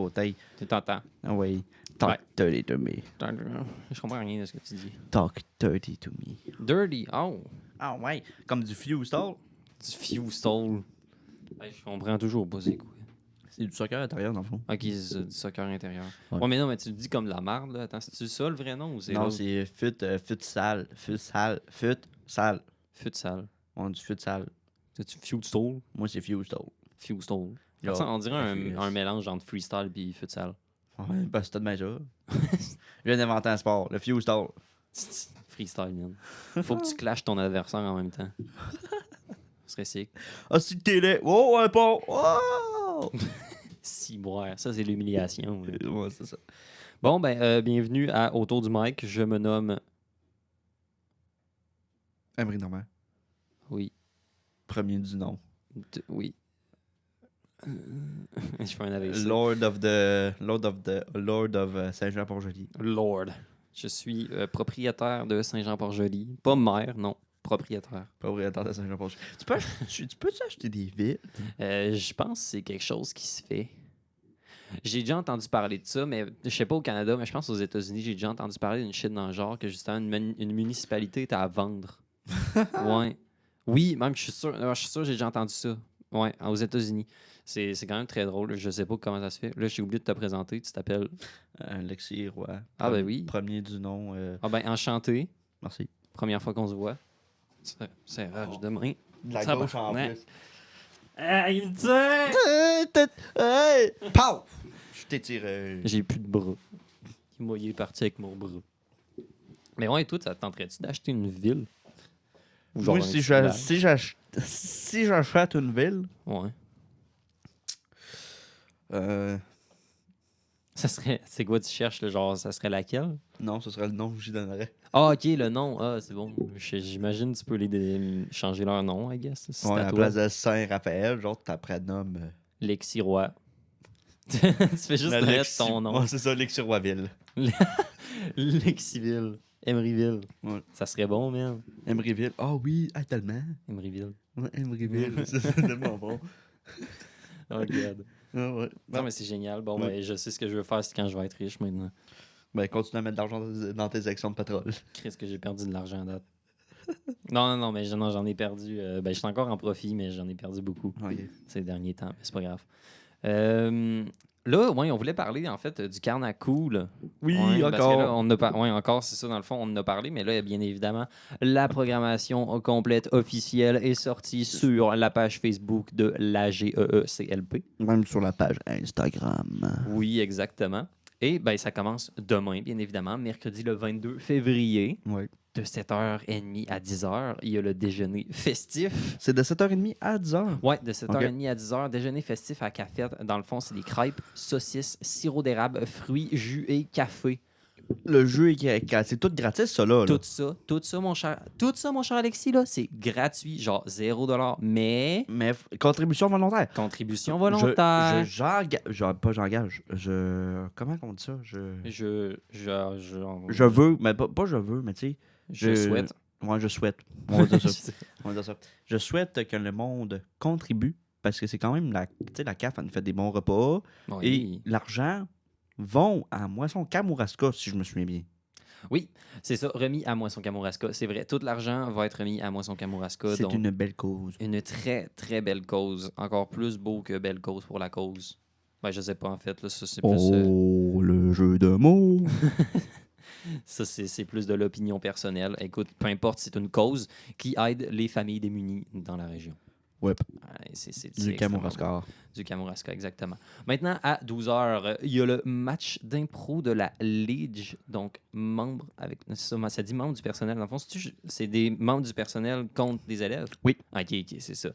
bouteille. Tu t'entends. Ah oui. Talk dirty to me. Je comprends rien de ce que tu dis. Talk dirty to me. Dirty, oh. Ah ouais. Comme du Fustal. Du Fustal. Ouais, je comprends toujours pas c'est quoi. C'est du soccer intérieur, dans le fond. Ok, c'est ça, du soccer intérieur. Ouais. Ouais, mais non, mais tu le dis comme de la merde, là. Attends, c'est-tu ça le vrai nom ou c'est Non, l'autre? c'est futsal. Futsal. Futsal. Futsal. On dit futsal. C'est-tu Fustal? Moi, c'est Fustal. Fustal. Là, Ça, on dirait FUS. un mélange entre freestyle et futsal. Ouais, ben c'est tout de même ça. Je viens d'inventer un sport, le Fustal. Freestyle, man. Faut que tu clashes ton adversaire en même temps. Ce serait sick. Ah, si t'es là. Oh, un pont. Oh! Si, boire. Ça, c'est l'humiliation. là. Ouais, c'est ça. Bon, ben, bienvenue à Autour du mic. Je me nomme... Emery Normand. Oui. Premier du nom. Oui. Je fais un AVC. Lord of Saint-Jean-Port-Joli. Lord. Je suis propriétaire de Saint-Jean-Port-Joli. Pas maire, non. Propriétaire. Propriétaire de Saint-Jean-Port-Joli. Tu peux acheter des villes? Je pense que c'est quelque chose qui se fait. J'ai déjà entendu parler de ça, mais je sais pas au Canada, mais je pense aux États-Unis, j'ai déjà entendu parler d'une shit dans le genre que justement une municipalité était à vendre. Ouais. Oui, même je suis sûr j'ai déjà entendu ça. Ouais, aux États-Unis. C'est quand même très drôle. Je sais pas comment ça se fait. Là, j'ai oublié de te présenter. Tu t'appelles. Alexis Roy. Ah, ben oui. Premier du nom. Ah, ben, enchanté. Merci. Première fois qu'on se voit. C'est rage de main. De la Ça gauche va. en Ouais. plus. Ah, il me tire! Hey! Pow! Je t'étire. J'ai plus de bras. Moi, il est parti avec mon bras. Mais ouais, toi, ça te tenterait-tu d'acheter une ville? Ou genre Moi, un petit village? si j'achète une ville, Ouais. ça C'est quoi tu cherches, le genre, ça serait laquelle? non, ce serait le nom que j'y donnerais. Ah, ok, le nom. Ah, c'est bon. J'imagine que tu peux changer leur nom, I guess. Si c'est Ouais, à à la toi. place de Saint-Raphaël, genre, tu prénommes. Lexi Roy. Tu fais juste mettre ton nom. Ouais, c'est ça, Lexi-Roiville. Lexiville. Emeryville. Ouais. Ça serait bon, man. Emeryville. Ah oui, tellement. Emeryville. Ouais, Emeryville. C'est tellement bon. Oh, God. Ah ouais. Non, mais c'est génial. Bon, Ouais. ben, je sais ce que je veux faire c'est quand je vais être riche maintenant. Ben, continue à mettre de l'argent dans tes actions de pétrole. Qu'est-ce que j'ai perdu de l'argent à date? Non, mais j'en ai perdu. Ben, je suis encore en profit, mais j'en ai perdu beaucoup Ok. ces derniers temps. Mais c'est pas grave. Là, ouais, on voulait parler, en fait, du Carnacool. Oui, Ouais, parce que encore. là, ouais, encore, c'est ça, dans le fond, on en a parlé, mais là, bien évidemment, la programmation complète officielle est sortie sur la page Facebook de l'AGEECLP. Même sur la page Instagram. Oui, exactement. Et ben, ça commence demain, bien évidemment, mercredi le 22 février, Ouais. de 7h30 à 10h. Il y a le déjeuner festif. C'est de 7h30 à 10h. Ouais, de 7h30 à 10h. Déjeuner festif à Cafette. Dans le fond, c'est des crêpes, saucisses, sirop d'érable, fruits, jus et café. Le jeu est c'est tout gratis, ça, là. Tout ça, mon cher Alexis, là, c'est gratuit, genre 0$, mais Mais contribution volontaire. contribution volontaire. J'engage. Comment on dit ça? Je veux, mais pas je veux, mais tu sais. je souhaite. Moi, je souhaite. On va dire ça. Je sais. On va dire ça. Je souhaite que le monde contribue parce que c'est quand même la CAF, elle nous fait des bons repas. Oui. Et l'argent vont à Moisson Kamouraska, si je me souviens bien. Oui, c'est ça, remis à Moisson Kamouraska. C'est vrai, tout l'argent va être remis à Moisson Kamouraska. C'est donc une belle cause. une très, très belle cause. Encore plus beau que belle cause pour la cause. Ben, je sais pas, en fait. Là, ça, c'est plus, Le jeu de mots. ça, c'est plus de l'opinion personnelle. Écoute, peu importe, c'est une cause qui aide les familles démunies dans la région. Ouais. C'est Du extrêmement Kamouraska. bon. Du Kamouraska, exactement. Maintenant, à 12h, il y a le match d'impro de la Lige. Donc, membre avec. Ça dit membre du personnel. Dans le fond, c'est des membres du personnel contre des élèves? Oui. OK, c'est ça.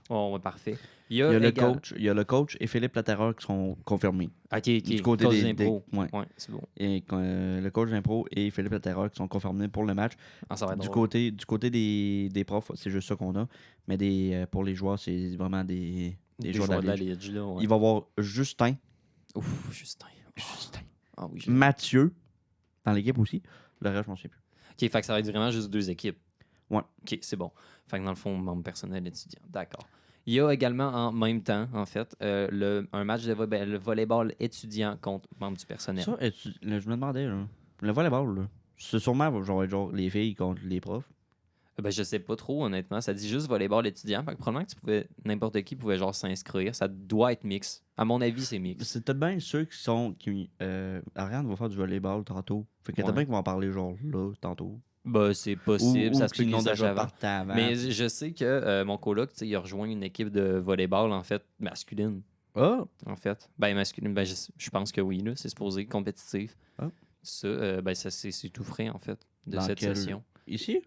Bon, ouais, parfait. Il y a le coach et Philippe Laterreur qui sont confirmés. OK. Du côté cause des impro. ouais. Ouais, c'est bon. Et le coach d'impro et Philippe Laterreur qui sont confirmés pour le match. Ah, ça va être Du drôle. côté des profs, c'est juste ça qu'on a. Mais pour les joueurs, c'est vraiment des joueurs de la Ligue. Lige, là, ouais. Il va y avoir Justin, Ouf, Justin. Ah oui, Mathieu, dans l'équipe aussi. Le reste, je m'en sais plus. OK, fait que ça va être vraiment juste deux équipes. Ouais. OK, c'est bon. Fait que dans le fond, membre personnel étudiant. D'accord. Il y a également en même temps, en fait, un match de le volleyball étudiant contre membres du personnel. Ça, je me demandais, là, le volleyball, là, c'est sûrement genre les filles contre les profs. Ben, je sais pas trop, honnêtement. Ça dit juste volleyball étudiant. Fait que probablement que n'importe qui pouvait genre s'inscrire. Ça doit être mix. À mon avis, c'est mix. C'est peut-être bien ceux Ariane va faire du volleyball tantôt. Fait que peut-être bien qu'ils vont en parler genre là, tantôt. Ben, c'est possible. Ça se peut qu'ils ont déjà avant. avant. Mais je sais que mon coloc, il a rejoint une équipe de volleyball, en fait, masculine. Ah! En fait. Ben, masculine, ben, je pense que oui, là. C'est supposé compétitif. Ah. Ça, ben, c'est tout frais, en fait, de Dans cette session. Ici?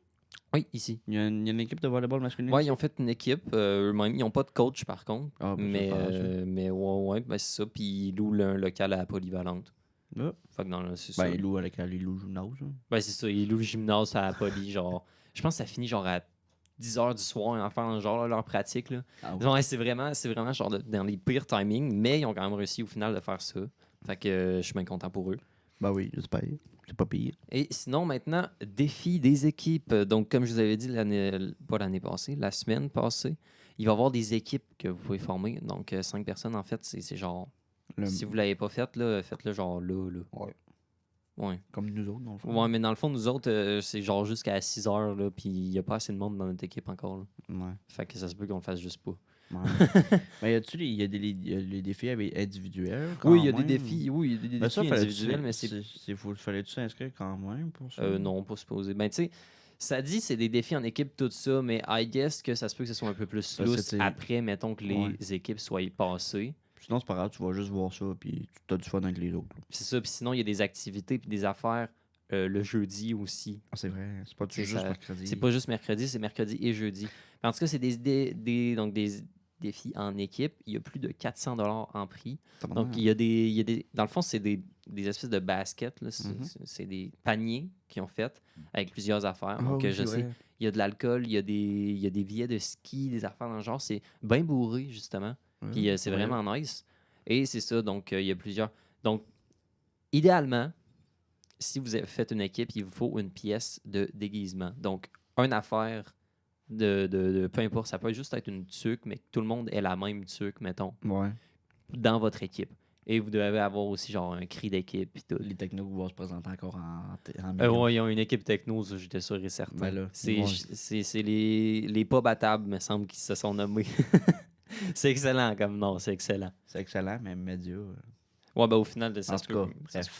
Oui, ici. Il y a une équipe de volleyball masculin? Oui, ils ont fait une équipe eux-mêmes. Ils n'ont pas de coach, par contre. Ah, ben, mais ouais, ben, c'est ça. Puis ils louent un local à la Polyvalente. Ah. Fait que c'est Ben, ça. ils louent le gymnase. Hein. Ben, c'est ça. Ils louent le gymnase à la Poly. Genre, je pense que ça finit genre à 10h du soir en faisant genre là, leur pratique. Là. Ah, oui. Ouais, c'est vraiment genre dans les pires timings, mais ils ont quand même réussi au final de faire ça. Fait que je suis bien content pour eux. Ben oui, j'espère. C'est pas pire. Et sinon, maintenant, défi des équipes. Donc, comme je vous avais dit pas l'année passée, la semaine passée, il va y avoir des équipes que vous pouvez former. Donc, 5 personnes, en fait, c'est genre. Si vous ne l'avez pas fait, là, faites-le genre là. Ouais. Ouais. Comme nous autres, dans le fond. Ouais, mais dans le fond, nous autres, c'est genre jusqu'à 6 heures, là, puis il n'y a pas assez de monde dans notre équipe encore. Là. Ouais. Fait que ça se peut qu'on le fasse juste pas. Ouais. Mais il y a les défis individuels? Oui, il y a des défis, ça, individuels, mais c'est. Fallait-tu s'inscrire quand même pour ça? Non, pas supposé. Ben, tu sais, ça dit c'est des défis en équipe, tout ça, mais I guess que ça se peut que ce soit un peu plus lousse après, mettons que les équipes soient passées. Sinon, c'est pas grave, tu vas juste voir ça, puis tu as du fun avec les autres. C'est ça, puis sinon, il y a des activités puis des affaires le jeudi aussi. Ah, c'est vrai, c'est pas juste mercredi. C'est pas juste mercredi, c'est mercredi et jeudi. En tout cas, c'est des défis en équipe. Il y a plus de 400 $ en prix. Donc, il y a des. Dans le fond, c'est des espèces de baskets. C'est des paniers qu'ils ont fait avec plusieurs affaires. Donc, je sais, il y a de l'alcool, il y a des billets de ski, des affaires dans le genre. C'est bien bourré, justement. Puis, c'est vraiment nice. Et c'est ça. Donc, il y a plusieurs. Donc, idéalement, si vous faites une équipe, il vous faut une pièce de déguisement. Donc, une affaire de peu importe, ça peut juste être une tuque, mais que tout le monde ait la même tuque, mettons, dans votre équipe. Et vous devez avoir aussi genre un cri d'équipe. Puis tout. Les technos vont se présenter encore en ouais, ils ont une équipe techno, ça, j'étais sûr et certain. Ben là, c'est les pas battables, me semble, qui se sont nommés. C'est excellent comme nom, c'est excellent. C'est excellent, mais média. Ouais, ben au final, ça se peut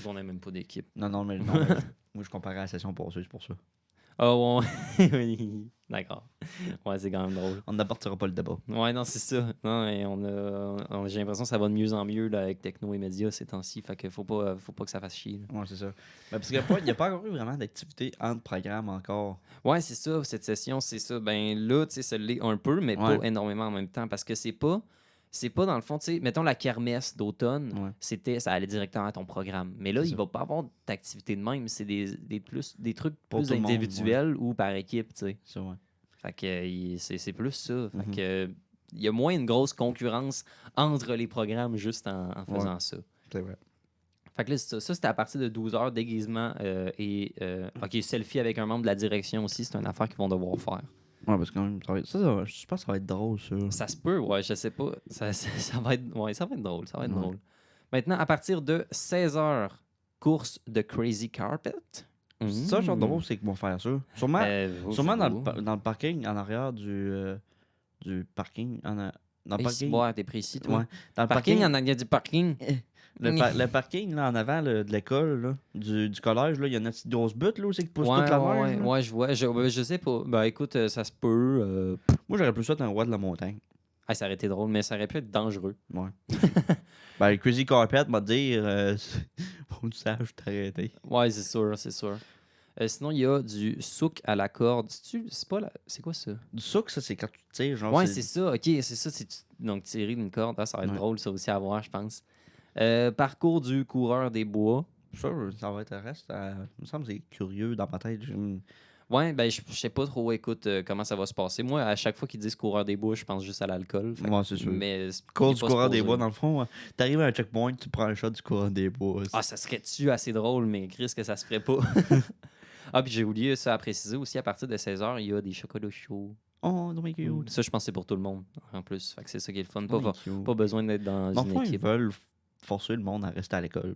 qu'on n'ait même pas d'équipe. Non, mais moi je comparais à la session passée, c'est pour ça. Oh, ouais. D'accord. Ouais, c'est quand même drôle. On n'apportera pas le débat. Ouais, non, c'est ça. Non, et j'ai l'impression que ça va de mieux en mieux là, avec techno et médias ces temps-ci. Fait qu'il faut pas que ça fasse chier. Là. Ouais, c'est ça. Mais parce qu'il n'y a pas encore eu vraiment d'activité entre programmes encore. Ouais, c'est ça. Cette session, c'est ça. Ben là, tu sais, ça l'est un peu, mais pas énormément en même temps. Parce que c'est pas dans le fond, tu sais, mettons la kermesse d'automne, ça allait directement à ton programme. Mais là, il va pas avoir d'activité de même. C'est des trucs plus individuels ou par équipe, tu sais. Ça, ouais. Fait que c'est plus ça. Fait que il y a moins une grosse concurrence entre les programmes juste en faisant ça. C'est vrai. Fait que là, ça c'était à partir de 12h, déguisement et selfie avec un membre de la direction aussi. C'est une affaire qu'ils vont devoir faire. Ouais, parce que quand même, je pense que ça va être drôle, ça. Ça se peut, ouais, je sais pas. Ça va être drôle. Ça va être drôle. Maintenant, à partir de 16h, course de Crazy Carpet. Ça, genre drôle, c'est qu'ils vont faire ça. Sûrement dans le parking, en arrière du parking. Dans le parking. T'es précis, toi. Ouais. Dans le parking, en arrière du parking. Le parking, là, en avant de l'école, là, du collège, là, il y a une petite grosse butte, là, où c'est qui pousse toute la mer. Ouais, je vois. Je sais pas. Ben, écoute, ça se peut. Moi, j'aurais plus ça dans le roi de la montagne. Ça aurait été drôle, mais ça aurait pu être dangereux. Ouais. Ben, le Crazy Carpet m'a dit, pour que tu saches, t'arrêter. Ouais, c'est sûr. Sinon, il y a du souk à la corde. C'est quoi ça? Du souk, ça, c'est quand tu tires, genre. Ouais, c'est ça. Ok, c'est ça. Donc, tirer d'une corde. Ça va être drôle, ça aussi, à voir, je pense. Parcours du coureur des bois. Ça va être reste. Il me semble que c'est curieux dans ma tête. Ouais, ben je sais pas trop, écoute, comment ça va se passer. Moi, à chaque fois qu'ils disent coureur des bois, je pense juste à l'alcool. Ouais, c'est sûr. Mais course du coureur des bois, dans le fond, t'arrives à un checkpoint, tu prends un shot du coureur des bois. Ah, ça serait-tu assez drôle, mais Chris, que ça se ferait pas. Ah, puis j'ai oublié ça à préciser aussi, à partir de 16h, il y a des chocolats chauds. Oh, non, mais cute. Ça, je pense que c'est pour tout le monde, en plus. Fait que c'est ça qui est le fun. Pas besoin d'être dans une équipe. Ils veulent forcer le monde à rester à l'école.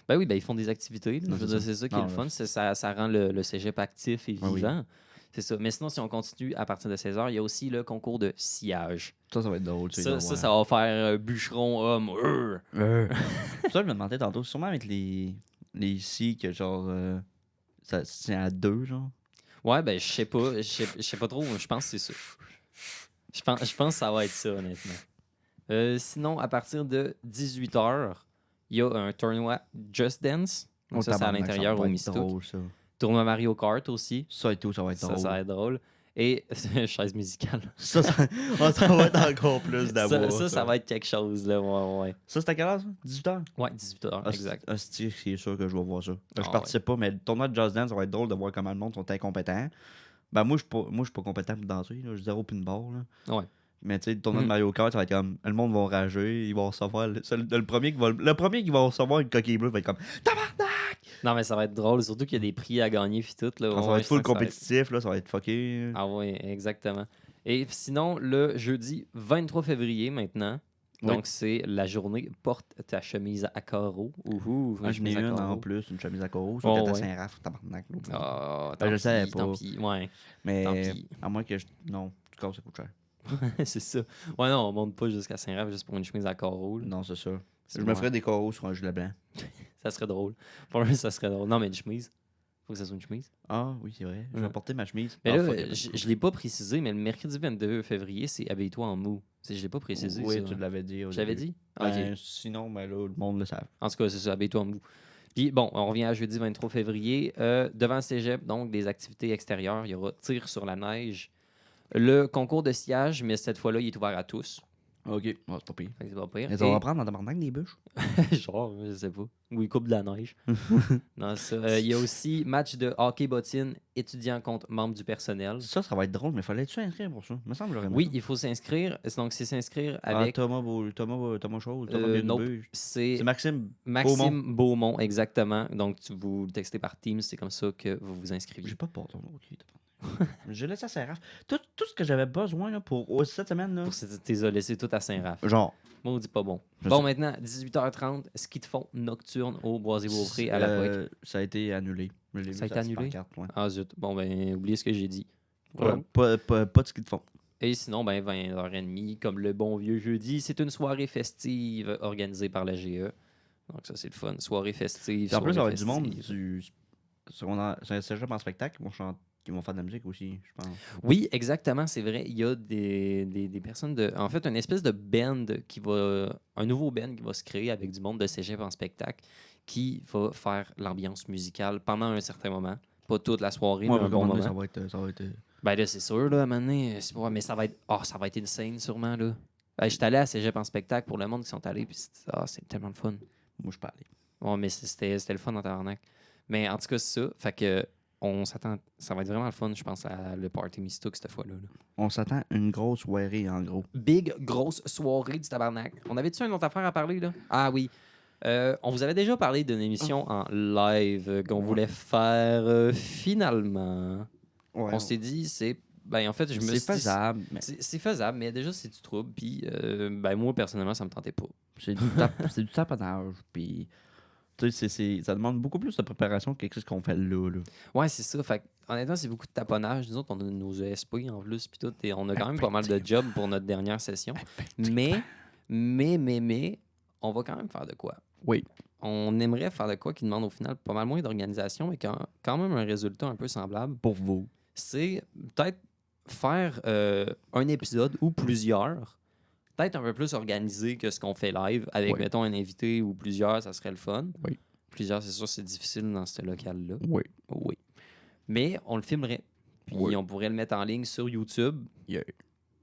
Ben oui, ben ils font des activités. C'est ça qui est le fun. Ça rend le cégep actif et vivant. Oui. C'est ça. Mais sinon, si on continue à partir de 16h, il y a aussi le concours de sciage. Ça va être drôle. Ça va faire bûcheron, homme. Ça, je me demandais tantôt, sûrement avec les scies que genre ça se tient à 2, genre. Ouais, ben je sais pas. Je sais pas trop. Je pense que c'est ça. Je pense que ça va être ça, honnêtement. Sinon, à partir de 18h, il y a un tournoi Just Dance. Donc ça, c'est à l'intérieur au Mistook. Tournoi Mario Kart aussi. Ça et tout, ça va être drôle. Ça va être drôle. Et chaise musicale. Ça va être encore plus d'amour. Ça va être quelque chose, là. Ouais. Ça, c'est à quelle heure, ça? 18h? Ouais, 18h, exact. C'est sûr que je vais voir ça. Je participe pas, mais le tournoi de Just Dance, ça va être drôle de voir comment le monde sont incompétents. Ben, moi, je suis pas compétent pour danser. Je suis zéro pinball. Ouais. Mais tu sais, le tournoi de Mario Kart, ça va être comme. Le monde va rager, ils vont recevoir. Le premier qui va recevoir une coquille bleue va être comme. Tabarnak! Non, mais ça va être drôle, surtout qu'il y a des prix à gagner puis tout. Là. Ça va être full compétitif, là, ça va être fucké. Ah oui, exactement. Et sinon, le jeudi 23 février maintenant, donc c'est la journée Porte ta chemise à carreaux. Je n'ai une en plus, une chemise à carreaux. Sur le Saint-Raph, tabarnak. Je le savais pas. Tant pis, ouais. Mais à moins que non, du coup, ça coûte cher. C'est ça. Ouais, non, on monte pas jusqu'à Saint-Raph juste pour une chemise à carreaux. Non, c'est ça. Je me ferais des carreaux sur un gilet blanc. Ça serait drôle. Pour lui, ça serait drôle. Non, mais une chemise. Faut que ça soit une chemise. Ah, oui, c'est vrai. Je vais porter ma chemise. Mais là, je l'ai pas précisé, mais le mercredi 22 février, c'est habille-toi en mou. Je l'ai pas précisé. Oui, ça, tu l'avais dit. Je l'avais dit? Sinon, ben là, le monde le savent. En tout cas, c'est ça, habille-toi en mou. Puis bon, on revient à jeudi 23 février. Devant le cégep, donc des activités extérieures. Il y aura tir sur la neige. Le concours de sciage, mais cette fois-là, il est ouvert à tous. OK. Oh, c'est pas pire. C'est pas pire. Mais on va prendre dans tabarnak des bûches? Genre, je sais pas. Ou il coupe de la neige. Non, ça. Il y a aussi match de hockey bottine, étudiants contre membres du personnel. Ça va être drôle, mais fallait-tu inscrire pour ça? Me semble que oui, il faut s'inscrire. Donc, c'est s'inscrire avec... Thomas Chose, Thomas Nope. C'est Maxime Beaumont, exactement. Donc, vous le textez par Teams, c'est comme ça que vous vous inscrivez. J'ai pas de porte. J'ai laissé à Saint-Raph. Tout ce que j'avais besoin là, pour cette semaine. Là. T'es laissé tout à Saint-Raph. Genre. Moi, on dit pas bon. Maintenant, 18h30, ski de fond nocturne au Boisé-Beaupré à la Pointe. Ça a été annulé. Ça a été annulé? Ah zut. Bon, ben, oubliez ce que j'ai dit. Voilà. Pas de ski de fond. Et sinon, 20h30, comme le bon vieux jeudi, c'est une soirée festive organisée par la GE. Donc ça, c'est le fun. Soirée festive. En plus, il y aura du monde du cégep en spectacle qui vont faire de la musique aussi, je pense. Oui, exactement, c'est vrai. Il y a des personnes en fait, une espèce de band un nouveau band qui va se créer avec du monde de cégep en spectacle qui va faire l'ambiance musicale pendant un certain moment. Pas toute la soirée, mais un bon moment. Ça va être... Ben là, c'est sûr, là, à un moment donné, mais ça va être insane, sûrement, là. Je suis allé à cégep en spectacle pour le monde qui sont allés, puis c'est tellement le fun. Moi, je peux aller. Ouais, mais c'était le fun en tabarnak. Mais en tout cas, c'est ça. Fait que on s'attend. Ça va être vraiment le fun, je pense, à le Party Mistook cette fois-là. On s'attend à une grosse soirée, en gros. Big, grosse soirée du tabarnak. On avait-tu une autre affaire à parler, là? Ah oui. On vous avait déjà parlé d'une émission en live qu'on voulait faire finalement. Ouais, on s'est dit, en fait, c'est faisable. C'est faisable, mais déjà, c'est du trouble. Puis, moi, personnellement, ça me tentait pas. C'est du taponnage. Puis, tu sais, ça demande beaucoup plus de préparation que quelque chose qu'on fait là. Ouais, c'est ça. Fait honnêtement, c'est beaucoup de taponnage. Nous autres, on a nos ESP en plus. Puis tout. Et on a quand même pas mal de jobs pour notre dernière session. Mais, on va quand même faire de quoi. Oui. On aimerait faire de quoi qui demande au final pas mal moins d'organisation, mais quand même un résultat un peu semblable. Pour vous. C'est peut-être faire un épisode ou plusieurs, peut-être un peu plus organisé que ce qu'on fait live, avec, mettons, un invité ou plusieurs, ça serait le fun. Oui. Plusieurs, c'est sûr, c'est difficile dans ce local-là. Oui. Mais on le filmerait. Puis on pourrait le mettre en ligne sur YouTube. Yeah.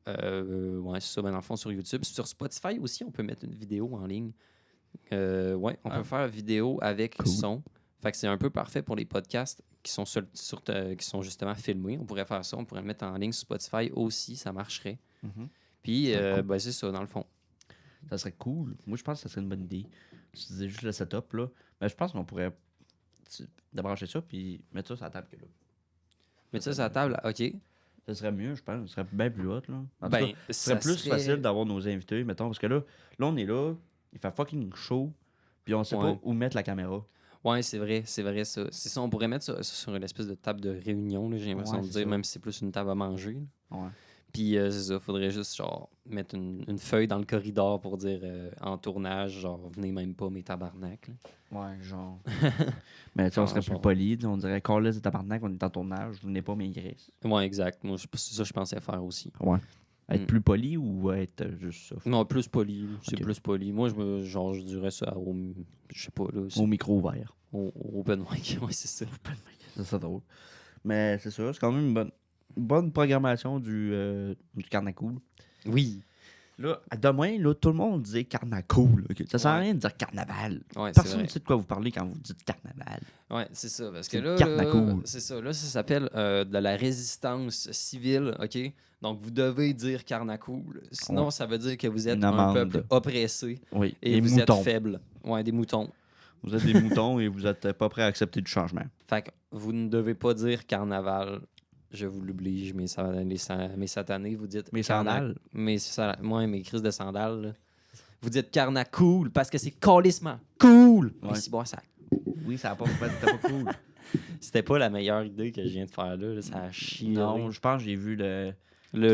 Ouais, c'est ça, dans le fond, sur YouTube. Sur Spotify aussi, on peut mettre une vidéo en ligne. On peut faire vidéo avec son. Fait que c'est un peu parfait pour les podcasts qui sont qui sont justement filmés. On pourrait faire ça, on pourrait le mettre en ligne sur Spotify aussi, ça marcherait. Mm-hmm. Puis, c'est ça, dans le fond. Ça serait cool. Moi, je pense que ça serait une bonne idée. Je disais juste le setup, là. Mais je pense qu'on pourrait débrancher ça puis mettre ça sur la table. Mettre ça sur la table, OK. Ça serait mieux, je pense. Ce serait bien plus hot, là. En tout cas, ce serait plus facile d'avoir nos invités, mettons, parce que là, on est là, il fait fucking chaud, puis on sait pas où mettre la caméra. Ouais, c'est vrai ça. C'est ça, on pourrait mettre ça sur une espèce de table de réunion, là, j'ai l'impression de dire, même si c'est plus une table à manger. Là. Ouais. Puis c'est ça, faudrait juste genre mettre une feuille dans le corridor pour dire en tournage, genre venez même pas mes tabarnak. Là. Ouais, genre. Mais tu sais, on serait plus poli, on dirait Carlis de tabarnak, on est en tournage, venez pas mes graisses. Ouais, exact. Moi, c'est ça que je pensais faire aussi. Ouais. Être plus poli ou être juste ça? Non, plus poli. C'est plus poli. Moi, je dirais ça au. Je sais pas, là. Au micro ouvert. Au open mic, ouais, c'est ça. Open mic, c'est drôle. Mais c'est ça, c'est quand même une bonne programmation du Carnacool. Oui. Là, demain, là, tout le monde dit Carnacool. Okay? Ça sert à rien de dire carnaval. Ouais, personne ne sait de quoi vous parlez quand vous dites carnaval. Ouais, c'est ça. Parce que là, c'est ça. Là, ça s'appelle de la résistance civile, OK? Donc, vous devez dire Carnacool. Sinon, ça veut dire que vous êtes un peuple oppressé. Oui. Et vous êtes faible. Ouais, des moutons. Vous êtes des moutons et vous n'êtes pas prêts à accepter du changement. Fait que vous ne devez pas dire carnaval. Je vous l'oblige, mes satanés, vous dites... Mes sandales? Mes crises de sandales. Là. Vous dites carnacool parce que c'est calissement cool! Ouais. Ici, bon, ça... Oui, ça n'a pas cool. C'était pas la meilleure idée que je viens de faire là. Ça a chié. Non, je pense que j'ai vu le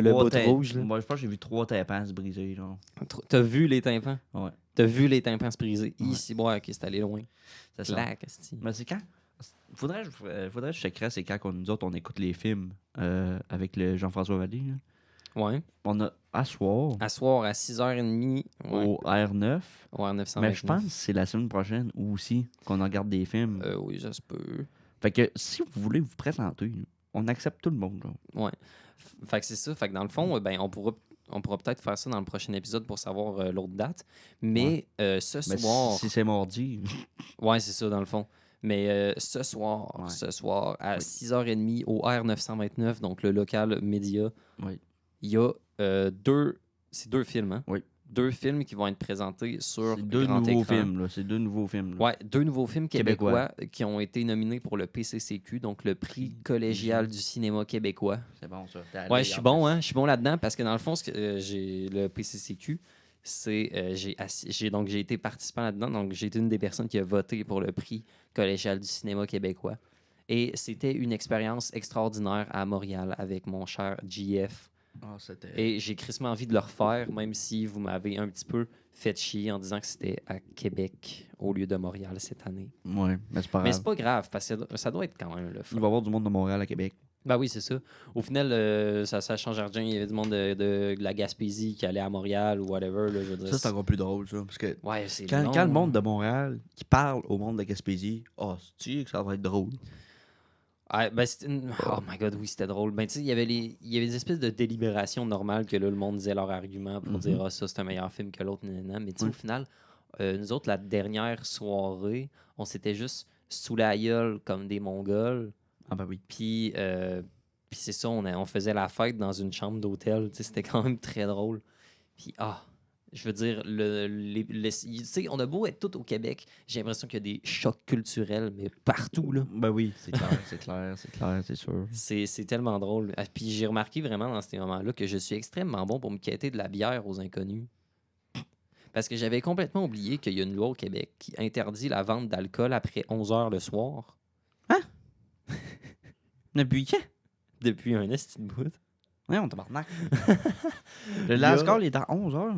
bout rouge. Là. Moi, je pense que j'ai vu 3 tympans se briser. Genre. T'as vu les tympans? Ouais. T'as vu les tympans se briser? Ouais. Ici, bon, ok, c'est allé loin. C'est ça. Mais c'est quand? Faudrait que je checkerais c'est quand nous autres on écoute les films avec le Jean-François Vallée. Là. Ouais. On a à soir. À soir à 6h30. Ouais. Au R9. Au R929. Mais je pense que c'est la semaine prochaine ou aussi qu'on regarde des films. Oui, ça se peut. Fait que si vous voulez vous présenter, on accepte tout le monde. Genre. Ouais. Fait que c'est ça. Fait que dans le fond, ben, on pourra peut-être faire ça dans le prochain épisode pour savoir l'autre date. Mais ce soir... Si c'est mardi. Ouais, c'est ça, dans le fond. Mais ce soir, à 6h30 au R929, donc le local média, il y a deux films. Hein? Oui. 2 films qui vont être présentés sur grand écran. C'est 2 nouveaux films. Là. Ouais, 2 nouveaux films québécois qui ont été nominés pour le PCCQ, donc le prix collégial du cinéma québécois. C'est bon, ça. Ouais, je suis bon, hein. Je suis bon là-dedans parce que dans le fond, j'ai le PCCQ. J'ai été participant là-dedans, donc j'ai été une des personnes qui a voté pour le prix collégial du cinéma québécois. Et c'était une expérience extraordinaire à Montréal avec mon cher JF. Et j'ai crissement envie de le refaire, même si vous m'avez un petit peu fait chier en disant que c'était à Québec au lieu de Montréal cette année. Oui, mais c'est pas grave. Mais c'est pas grave, parce que ça doit être quand même le fun. Il va y avoir du monde de Montréal à Québec. Ben oui, c'est ça. Au final, ça change rien. Il y avait du monde de la Gaspésie qui allait à Montréal ou whatever. Là, je veux dire. Ça, c'est encore plus drôle, ça. Parce que quand le monde de Montréal qui parle au monde de Gaspésie, c'est-tu que ça va être drôle? Ah, ben oh my god, oui, c'était drôle. Ben, tu sais, il y avait des espèces de délibérations normales que là, le monde disait leur argument pour dire ça, c'est un meilleur film que l'autre. Mais tu sais, au final, nous autres, la dernière soirée, on s'était juste sous la gueule comme des Mongols. Ah, ben oui. Puis c'est ça, on faisait la fête dans une chambre d'hôtel. Tu sais, c'était quand même très drôle. Puis, je veux dire, tu sais, on a beau être tout au Québec, j'ai l'impression qu'il y a des chocs culturels, mais partout, là. Ben oui, c'est clair, c'est sûr. C'est tellement drôle. Puis j'ai remarqué vraiment dans ces moments-là que je suis extrêmement bon pour me quêter de la bière aux inconnus. Parce que j'avais complètement oublié qu'il y a une loi au Québec qui interdit la vente d'alcool après 11h le soir. Hein? Depuis quand? Depuis un esti de bout. Ouais, on tabarnak. Le last call est à 11h.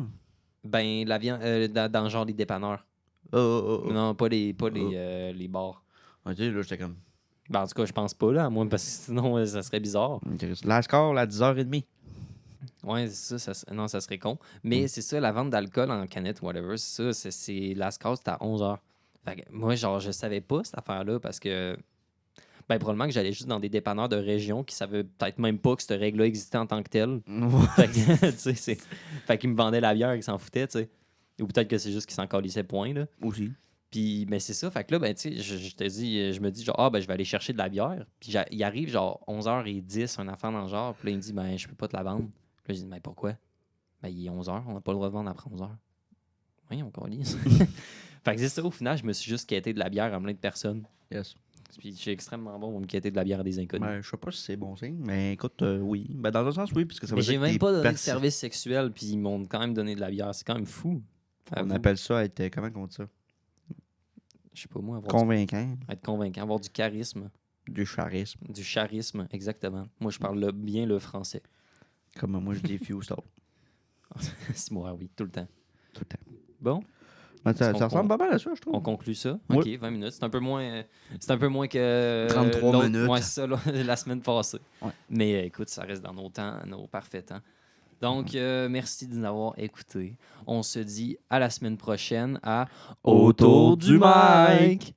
Ben, la viande, dans genre les dépanneurs. Non, pas les bars. Ok, là, j'étais comme... Ben, en tout cas, je pense pas, là, à moins, parce que sinon, ça serait bizarre. Last call à 10h30. Ouais, c'est ça, ça serait con. Mais c'est ça, la vente d'alcool en canette, whatever, c'est ça, c'est last call, c'est à 11h. Fait que moi, genre, je savais pas cette affaire-là parce que... Ben, probablement que j'allais juste dans des dépanneurs de région qui savaient peut-être même pas que cette règle-là existait en tant que telle. Fait que, tu sais, fait qu'ils me vendaient la bière et qu'ils s'en foutaient, tu sais. Ou peut-être que c'est juste qu'ils s'en calissaient point, là. Aussi. Puis, ben, c'est ça. Fait que là, ben, tu sais, je me dis, genre, ben, je vais aller chercher de la bière. Puis, il arrive, genre, 11h10, un enfant dans le genre. Puis là, il me dit, ben, je peux pas te la vendre. Puis là, je dis, ben, pourquoi? Ben, il est 11h, on n'a pas le droit de vendre après 11h. Oui, on calisse. Fait que c'est ça, au final, je me suis juste quêté de la bière à plein de personnes. Yes. Puis j'ai extrêmement bon pour me quitter de la bière à des inconnus. Ben, je sais pas si c'est bon signe, mais écoute, oui. Ben, dans un sens, oui, parce que ça veut Mais dire j'ai que même t'es pas donné de service sexuel, puis ils m'ont quand même donné de la bière. C'est quand même fou. On appelle ça être, comment on dit ça? Je sais pas moi. Convaincant. Être convaincant, avoir du charisme. Du charisme. Du charisme, exactement. Moi, je parle bien le français. Comme moi, je dis Fusel. C'est moi, oui, tout le temps. Tout le temps. Bon. Ben, ça ressemble pas mal à ça, je trouve. On conclut ça. Oui. OK, 20 minutes. C'est un peu moins que... 33 minutes. Ouais, c'est ça, la semaine passée. Ouais. Mais écoute, ça reste dans nos temps, nos parfaits temps. Donc, merci de nous avoir écoutés. On se dit à la semaine prochaine à Autour du mic.